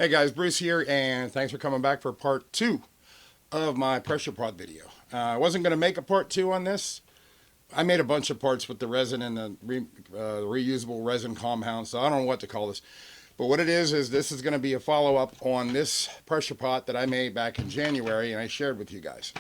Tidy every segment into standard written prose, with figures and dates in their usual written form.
Hey guys, Bruce here, and thanks for coming back for part 2 of my pressure pot video. I wasn't going to make a part 2 on this. I made a bunch of parts with the resin and the reusable resin compound, so I don't know what to call this. But what it is this is going to be a follow-up on this pressure pot that I made back in January and I shared with you guys.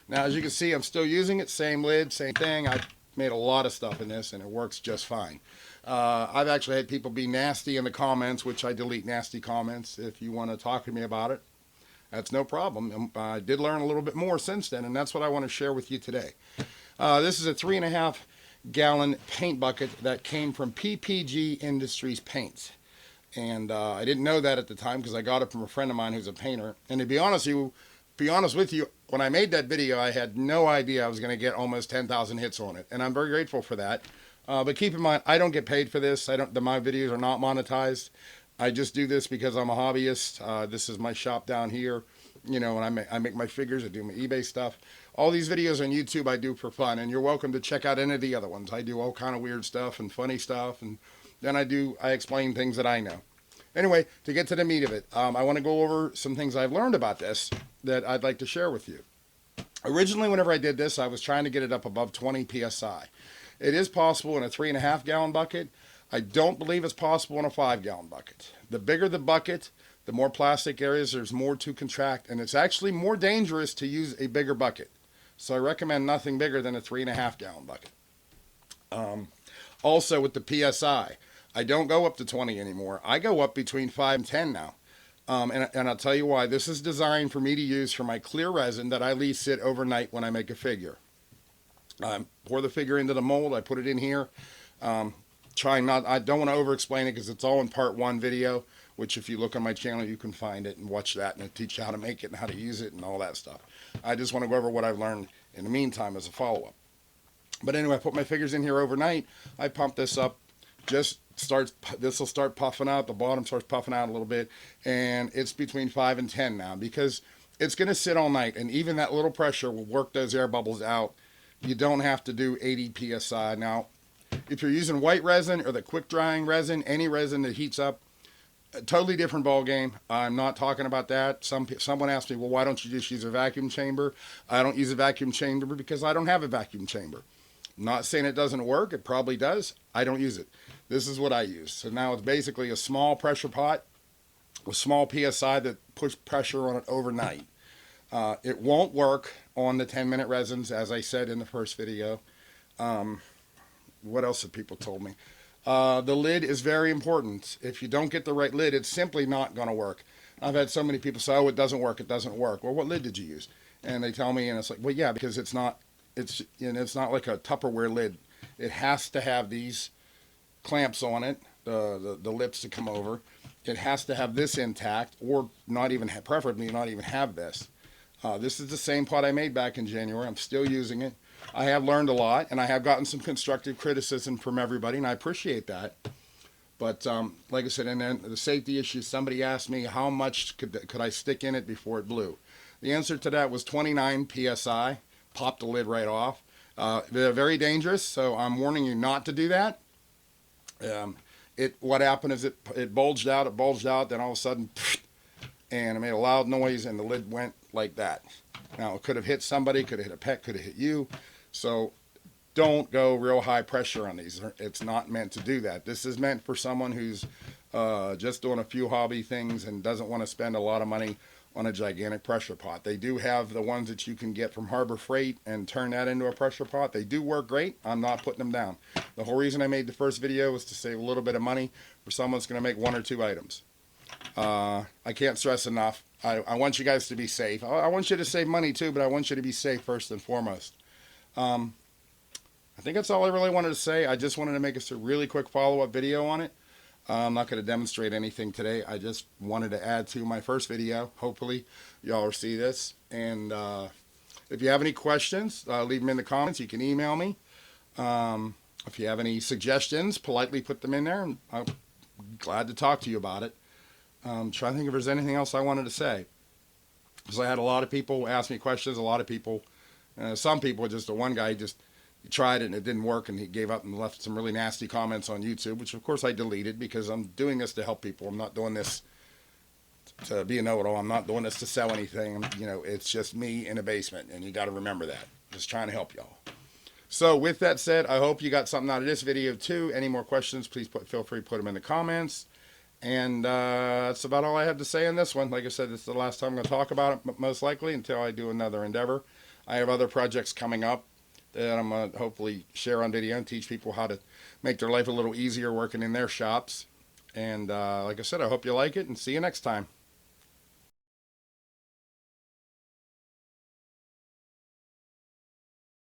Now, as you can see, I'm still using it, same lid, same thing. I made a lot of stuff in this and it works just fine. I've actually had people be nasty in the comments, which I delete nasty comments. If you want to talk to me about it, that's no problem. I did learn a little bit more since then, and that's what I want to share with you today. This is a 3.5-gallon paint bucket that came from PPG Industries Paints. And I didn't know that at the time because I got it from a friend of mine who's a painter. And to be honest with you, when I made that video, I had no idea I was going to get almost 10,000 hits on it. And I'm very grateful for that. But keep in mind, I don't get paid for this. My videos are not monetized. I just do this because I'm a hobbyist. This is my shop down here, and I make my figures. I do my eBay stuff. All these videos on YouTube I do for fun, and you're welcome to check out any of the other ones. I do all kind of weird stuff and funny stuff, and then I explain things that I know. Anyway, to get to the meat of it, I want to go over some things I've learned about this that I'd like to share with you. Originally, whenever I did this, I was trying to get it up above 20 psi. It is possible in a 3.5-gallon bucket. I don't believe it's possible in a 5-gallon bucket. The bigger the bucket, the more plastic areas, there's more to contract, and it's actually more dangerous to use a bigger bucket. So I recommend nothing bigger than a 3.5-gallon bucket. Also with the PSI, I don't go up to 20 anymore. I go up between 5 and 10 now. And I'll tell you why. This is designed for me to use for my clear resin that I leave sit overnight when I make a figure. Pour the figure into the mold. I put it in here. I don't want to over-explain it because it's all in part 1 video, which if you look on my channel, you can find it and watch that, and I teach you how to make it and how to use it and all that stuff. I just want to go over what I've learned in the meantime as a follow-up. But anyway, I put my figures in here overnight. I pump this up. This will start puffing out. The bottom starts puffing out a little bit, and it's between 5 and 10 now because it's going to sit all night, and even that little pressure will work those air bubbles out. You don't have to do 80 psi. Now, if you're using white resin or the quick drying resin, any resin that heats up, a totally different ball game. I'm not talking about that. Someone asked me, well, why don't you just use a vacuum chamber? I don't use a vacuum chamber because I don't have a vacuum chamber. I'm not saying it doesn't work. It probably does. I don't use it. This is what I use. So now it's basically a small pressure pot with small psi that puts pressure on it overnight. It won't work on the 10-minute resins, as I said in the first video. What else have people told me? The lid is very important. If you don't get the right lid, it's simply not going to work. I've had so many people say, oh, it doesn't work, it doesn't work. Well, what lid did you use? And they tell me, and it's like, well, yeah, because it's not like a Tupperware lid. It has to have these clamps on it, the lips to come over. It has to have this intact, or preferably not even have this. This is the same pot I made back in January. I'm still using it. I have learned a lot, and I have gotten some constructive criticism from everybody, and I appreciate that. But like I said, and then the safety issue, somebody asked me how much could I stick in it before it blew. The answer to that was 29 psi. Popped the lid right off. They're very dangerous, so I'm warning you not to do that. What happened is it bulged out, then all of a sudden, and it made a loud noise, and the lid went like that. Now, it could have hit somebody, could have hit a pet, could have hit you. So don't go real high pressure on these. It's not meant to do that. This is meant for someone who's just doing a few hobby things and doesn't want to spend a lot of money on a gigantic pressure pot. They do have the ones that you can get from Harbor Freight and turn that into a pressure pot. They do work great. I'm not putting them down. The whole reason I made the first video was to save a little bit of money for someone that's going to make 1 or 2 items. I can't stress enough. I want you guys to be safe. I want you to save money too, but I want you to be safe first and foremost. I think that's all I really wanted to say. I just wanted to make a really quick follow-up video on it. I'm not going to demonstrate anything today. I just wanted to add to my first video. Hopefully y'all will see this. And if you have any questions, leave them in the comments. You can email me. If you have any suggestions, politely put them in there. And I'm glad to talk to you about it. Trying to think if there's anything else I wanted to say. Because I had a lot of people ask me questions. A lot of people, some people, just the one guy just he tried it and it didn't work, and he gave up and left some really nasty comments on YouTube, which of course I deleted because I'm doing this to help people. I'm not doing this to be a know-it-all. I'm not doing this to sell anything. You know, it's just me in a basement, and you got to remember that. Just trying to help y'all. So with that said, I hope you got something out of this video too. Any more questions, please feel free to put them in the comments. And that's about all I have to say on this one. Like I said, this is the last time I'm going to talk about it, most likely, until I do another endeavor. I have other projects coming up that I'm going to hopefully share on video and teach people how to make their life a little easier working in their shops. And like I said, I hope you like it, and see you next time.